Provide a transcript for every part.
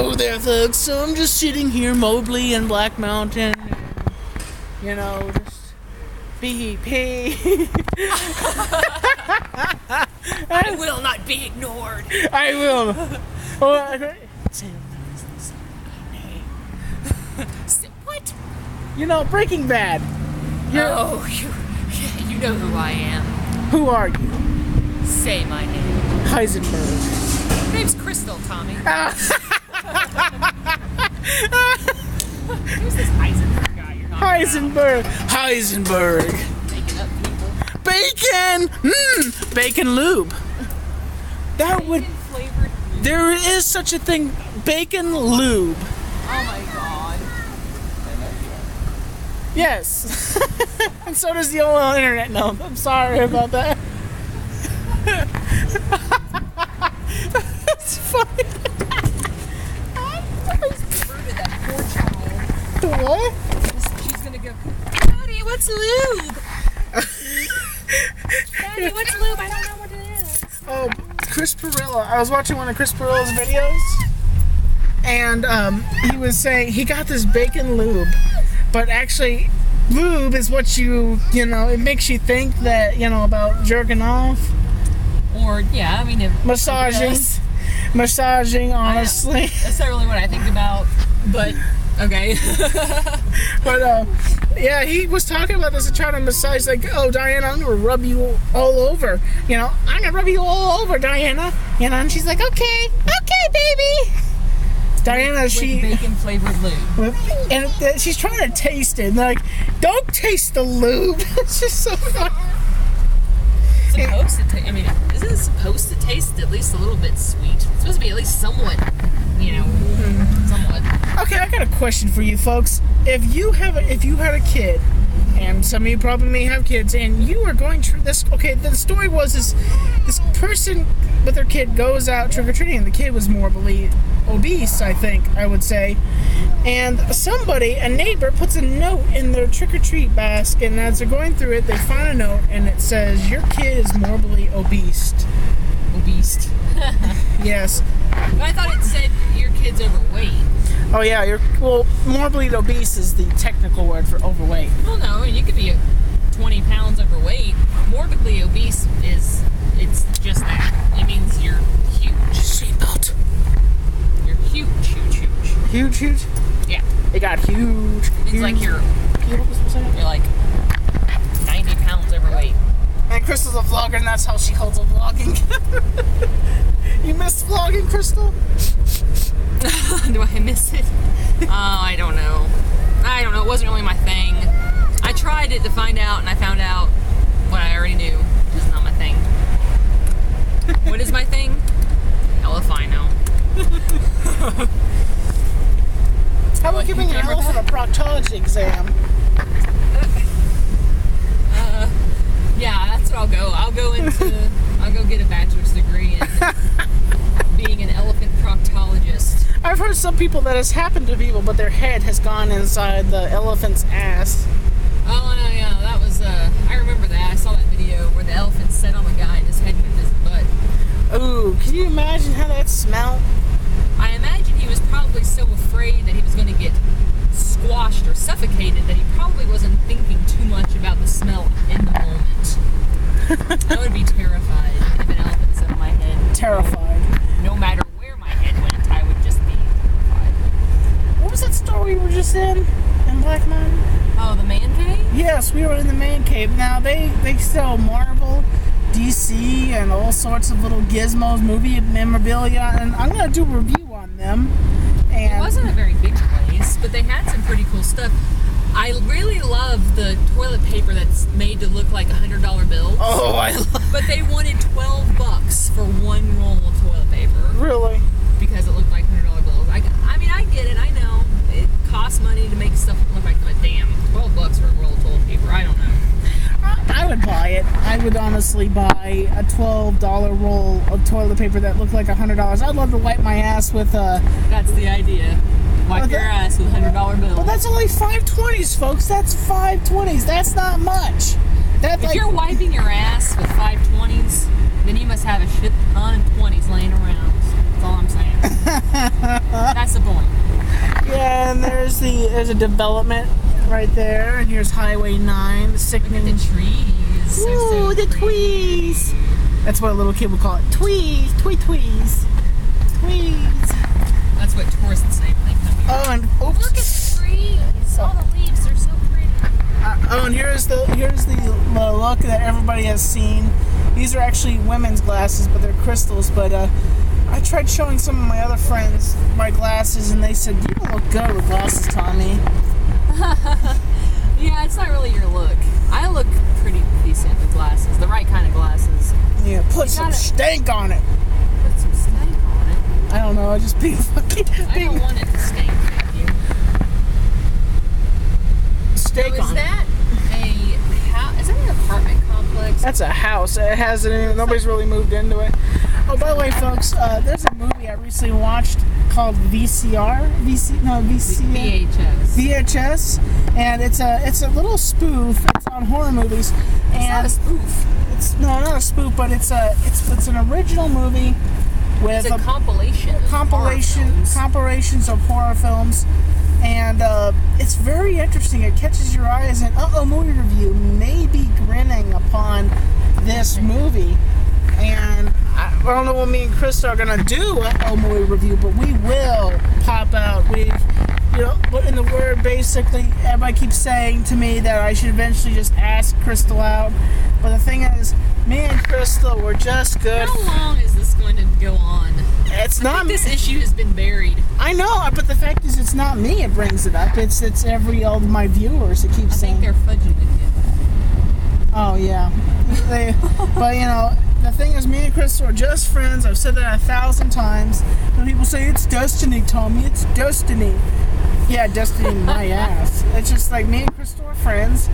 Hello there, folks. So I'm just sitting here, Mobley and Black Mountain, and, you know, just BP. I will not be ignored. I will. What? You know, Breaking Bad. You know who I am. Who are you? Say my name. Heisenberg. My name's Krystle, Tommy. Who's this Heisenberg guy you're talking Heisenberg. Heisenberg. Making up people. Bacon. Bacon lube. That would. Flavored. There is such a thing. Bacon lube. Oh my god. Yes. And so does the old internet. No, I'm sorry about that. That's funny. That poor child. What? She's gonna go, Daddy, what's lube? Daddy, what's lube? I don't know what it is. Oh, Chris Perillo. I was watching one of Chris Perillo's videos, and he was saying he got this bacon lube, but actually, lube is what you know, it makes you think that, you know, about jerking off. Or, yeah, I mean, if Massaging, honestly. That's not really what I think about, but okay. But, yeah, he was talking about this and trying to massage, like, oh, Diana, I'm going to rub you all over. You know, I'm going to rub you all over, Diana. You know, and she's like, okay, baby. Diana, with bacon-flavored lube. And she's trying to taste it. And they're like, don't taste the lube. It's just so funny. Supposed to isn't it supposed to taste at least a little bit sweet? It's supposed to be at least somewhat, you know, somewhat. Okay, I got a question for you folks. If you had a kid, and some of you probably may have kids, and you are going through this, okay, the story was this person with their kid goes out trick-or-treating, and the kid was morbidly obese, I think, I would say. And a neighbor, puts a note in their trick-or-treat basket, and as they're going through it, they find a note, and it says, your kid is morbidly obese. Obese. Yes. But I thought it said your kid's overweight. Oh yeah, morbidly obese is the technical word for overweight. Well, no, you could be 20 pounds overweight. Morbidly obese it's just that. It means you're huge. Seatbelt. You're huge. Huge? Yeah. It got huge. It's like you're like 90 pounds overweight. And Krystle's a vlogger, and that's how she holds a vlogging. You miss vlogging, Krystle? Do I miss it? I don't know. It wasn't really my thing. I tried it to find out, and I found out what I already knew. It's not my thing. What is my thing? Hell if I know. How about giving an elephant a proctology exam? Yeah, that's what I'll go. I'll go get a bachelor's degree in being an elephant proctologist. I've heard some people that has happened to people, but their head has gone inside the elephant's ass. Oh, no, yeah, that was, I remember that. I saw that video where the elephant sat on the guy and his head went in his butt. Ooh, can you imagine how that smelled? I imagine he was probably so afraid that he was going to get squashed or suffocated that he probably wasn't thinking too much about the smell in the moment. I would be terrified if an elephant sat on my head. Terrified. No matter where my head went, I would just be terrified. What was that story we were just in Black Mountain? Oh, the man cave? Yes, we were in the man cave. Now, they sell Marvel, DC, and all sorts of little gizmos, movie memorabilia, and I'm going to do a review on them. And it wasn't a very big place, but they had some pretty cool stuff. I really love the toilet paper that's made to look like $100 bills. Oh, I love. But they wanted $12 for one roll of toilet paper. Really? Because it looked like $100 bills. I mean, I get it. I know it costs money to make stuff look like, but damn, $12 for a roll of toilet paper. I don't know. I would buy it. I would honestly buy a $12 roll of toilet paper that looked like $100. I'd love to wipe my ass with That's the idea. Wipe your ass with $100 bills. Well, that's only 520s, folks. That's 520s. That's not much. If you're wiping your ass with 520s, then you must have a shit ton of 20s laying around. That's all I'm saying. That's disappointing. Yeah, and there's a development right there, and here's Highway 9, the sickening. Look at the trees. Ooh, the tweez. That's what a little kid would call it. Tweez, tweez. That's what tourists say when they come here. Oh, and oops. Look at the trees. All the leaves are so pretty. And here's the look that everybody has seen. These are actually women's glasses, but they're Krystle's. But I tried showing some of my other friends my glasses, and they said, "You don't look good with glasses, Tommy." Yeah, it's not really your look. I look pretty decent with glasses, the right kind of glasses. Yeah, put some stank on it. Put some stank on it. I don't know. I just being fucking. I don't want it to stink, Matthew. Steak So on is that is that an apartment complex? That's a house. It hasn't. Nobody's really moved into it. Oh, by the way, folks, there's a movie I recently watched called VHS, and it's a little spoof. It's on horror movies. And it's not a spoof. It's not a spoof, but it's an original movie with It's a compilation. Compilations of horror films. And it's very interesting. It catches your eyes, and movie review may be grinning upon this movie. And I don't know what me and Krystle are gonna do a movie review, but we will pop out. But in the word, basically, everybody keeps saying to me that I should eventually just ask Krystle out. But the thing is, me and Krystle were just good. How long is this going to go on? It's not. This issue has been buried. I know, but the fact is, it's not me. It brings it up. It's all of my viewers that keep saying. I think they're fudging with you. Oh yeah, but the thing is, me and Krystle are just friends. I've said that 1,000 times. And people say it's destiny, Tommy. It's destiny. Yeah, destiny, my ass. It's just like me and Krystle are friends.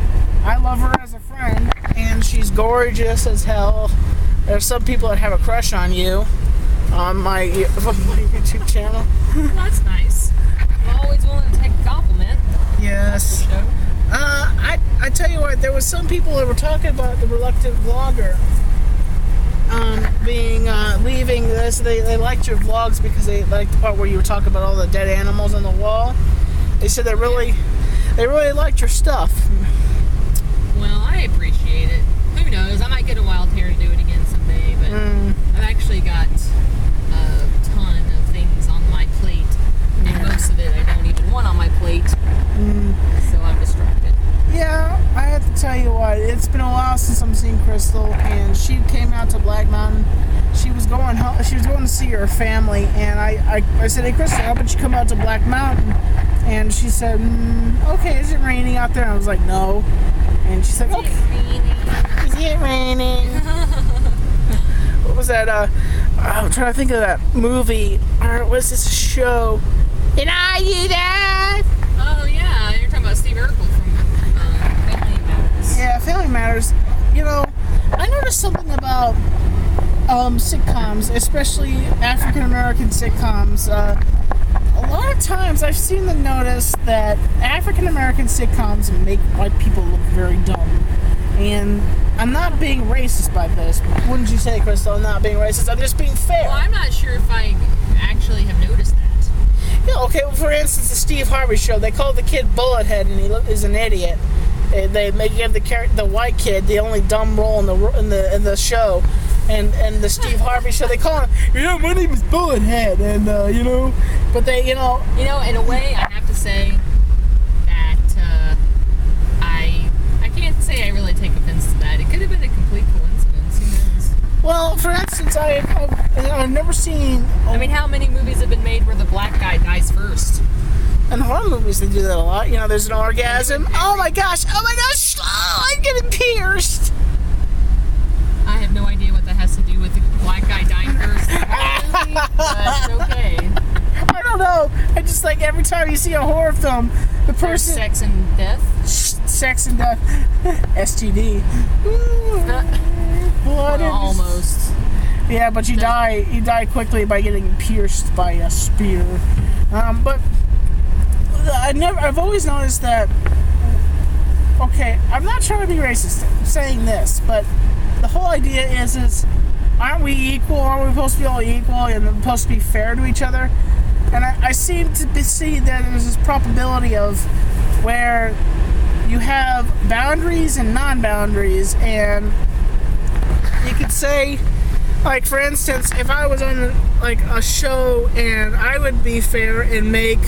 I love her as a friend, and she's gorgeous as hell. There's some people that have a crush on you on my YouTube channel. Well, that's nice. I'm always willing to take a compliment. Yes. I tell you what, there was some people that were talking about the reluctant vlogger leaving this. They liked your vlogs because they liked the part where you were talking about all the dead animals on the wall. They said they really liked your stuff. Well, I appreciate it. Who knows? I might get a wild hair to do it again someday, but I've actually got a ton of things on my plate, and most of it I don't even want on my plate, so I'm distracted. Yeah, I have to tell you what, it's been a while since I'm seeing Krystle, and she came out to Black Mountain. She was going to see her family, and I said, "Hey Krystle, how about you come out to Black Mountain?" And she said, "Okay, is it raining out there?" And I was like, "No." And she said, "Okay." Is it raining? What was that? I'm trying to think of that movie. Or was this show? And are you there? Oh yeah, you're talking about Steve Urkel from Family Matters. Yeah, Family Matters. I noticed something about sitcoms, especially African American sitcoms. A lot of times I've seen the notice that African American sitcoms make white people look very dumb. And I'm not being racist by this. Wouldn't you say, Krystle? I'm not being racist. I'm just being fair. Well, I'm not sure if I actually have noticed that. Yeah, okay, well, for instance, the Steve Harvey show, they call the kid Bullethead, and is an idiot. They give the white kid the only dumb role in the show, and the Steve Harvey show, they call him, my name is Bullethead, and but they, in a way, I have to say that I can't say I really take offense to that. It could have been a complete coincidence. Who knows? Well, for instance, I've never seen. I mean, how many movies have been made where the black guy dies first? In horror movies, they do that a lot. There's an orgasm. Oh my gosh! Oh, I'm getting pierced. I have no idea what that has to do with the black guy dying first. But okay. I don't know. I just like every time you see a horror film, the person. Sex and death. Sex and death. STD. Well, almost. Yeah, but you die quickly by getting pierced by a spear. But I've always noticed that. Okay, I'm not trying to be racist saying this, but the whole idea is aren't we equal? Aren't we supposed to be all equal and supposed to be fair to each other? And I seem to see that there's this probability of where you have boundaries and non-boundaries, and you could say, like, for instance, if I was on like a show and I would be fair and make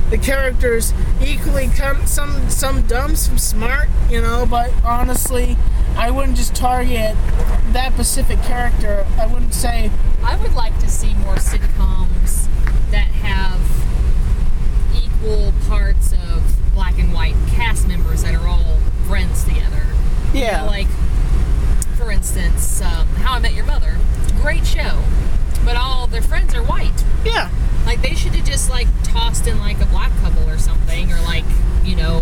the characters equally some dumb, some smart, you know, but honestly, I wouldn't just target that specific character. I wouldn't say... I would like to see more sitcoms that have equal parts of black and white cast members that are all friends together. Yeah. You know, like, for instance, How I Met Your Mother. Great show. But all their friends are white. Yeah. Like, they should have just, like, tossed in, like, a black couple or something. Or, like, you know,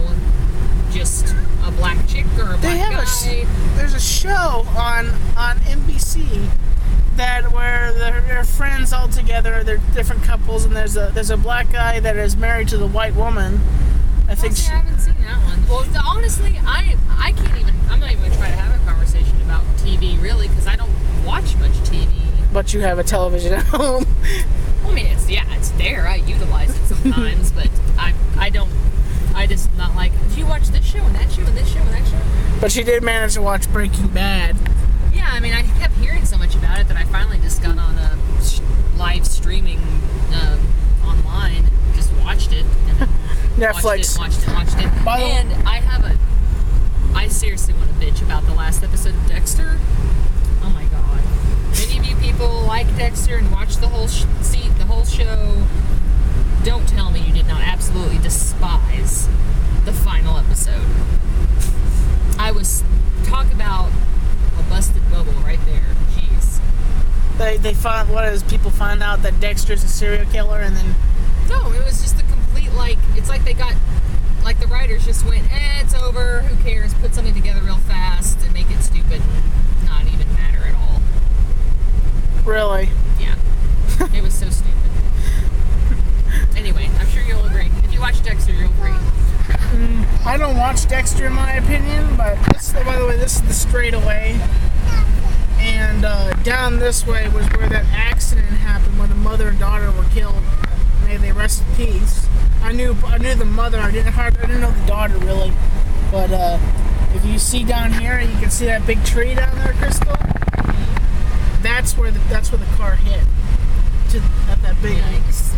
just a black chick or a black guy. There's a show on NBC that where they're friends all together. They're different couples, and there's a black guy that is married to the white woman. I think. I haven't seen that one. Well, honestly, I can't even. I'm not even going to try to have a conversation about TV really, because I don't watch much TV. But you have a television at home. I mean, it's there. I utilize it sometimes, but I don't. I just not like. Do you watch this show and that show and this show and that show? But she did manage to watch Breaking Bad. Yeah, I mean, I kept hearing so much about it that I finally just got on a live streaming online, and just watched it. And Netflix. Watched it. And I seriously want to bitch about the last episode of Dexter. Oh my god. Many of you people like Dexter and watch the whole show. Don't tell me you did not absolutely despise the final episode. Talk about a busted bubble right there. Jeez. They find people find out that Dexter's a serial killer, and then no, it was just a complete, like, it's like they got, like, the writers just went, it's over, who cares, put something together real fast and make it stupid and not even matter at all. Really? Yeah. It was so stupid. Anyway, I'm sure you'll agree. If you watch Dexter, you'll agree. I don't watch Dexter, in my opinion, but by the way, this is the straightaway. And down this way was where that accident happened, where the mother and daughter were killed. May they rest in peace. I knew the mother. I didn't know the daughter really. But if you see down here, you can see that big tree down there, Krystle. That's where the car hit. At that big. Yikes.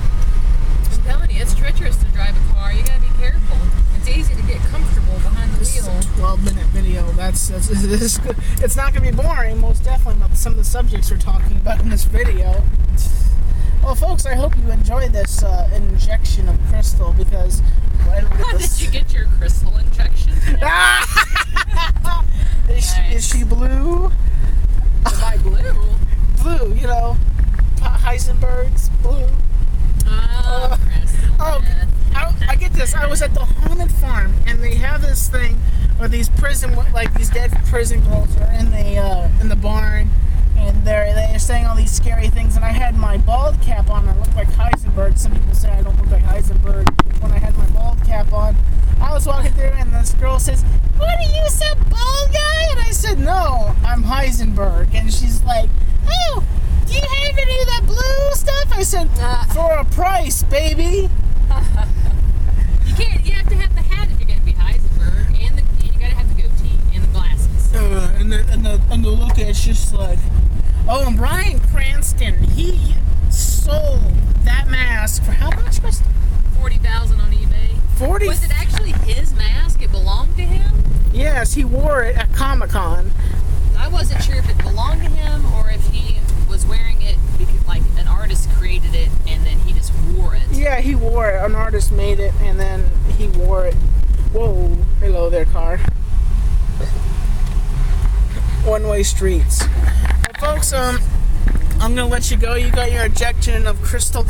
I'm telling you, it's treacherous to drive a car. You gotta be careful. It's easy to get comfortable behind the This wheel. is a 12-minute video. This is good. It's not gonna be boring, most definitely, about some of the subjects we're talking about in this video. Well, folks, I hope you enjoyed this injection of Krystle, because Did you get your Krystle injection? Is she blue? Am I blue? Blue, you know, Heisenberg's blue. I get this. I was at the haunted farm, and they have this thing where these dead prison girls are in the barn, and they're saying all these scary things. And I had my bald cap on. I looked like Heisenberg. Some people say I don't look like Heisenberg when I had my bald cap on. I was walking through, and this girl says, "What are you, some bald guy?" And I said, "No, I'm Heisenberg." And she's like, "Oh, do you have any of that blue stuff?" I said, "For a price, baby." You have to have the hat if you're going to be Heisenberg, and you got to have the goatee and the glasses. And the look at it's just like, oh, and Bryan Cranston, he sold that mask for how much? $40,000 on eBay. 40. Was it actually his mask? It belonged to him? Yes, he wore it at Comic-Con. I wasn't sure if it belonged to him or if he was wearing it because, like, an artist created it and then he just wore it. Yeah, he wore it. An artist made it and then he wore it. Whoa, hello there, car. One-way streets. Well, folks, I'm gonna let you go. You got your injection of Krystle.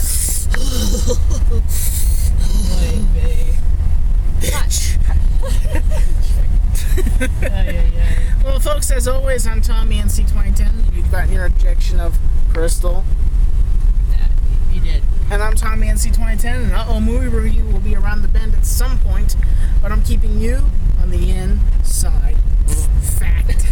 Well, folks, as always, I'm Tommy in C2010. You've got your injection of Krystle. Yeah, you did. And I'm Tommy in C2010, and movie review will be around the bend at some point, but I'm keeping you on the inside. Fact.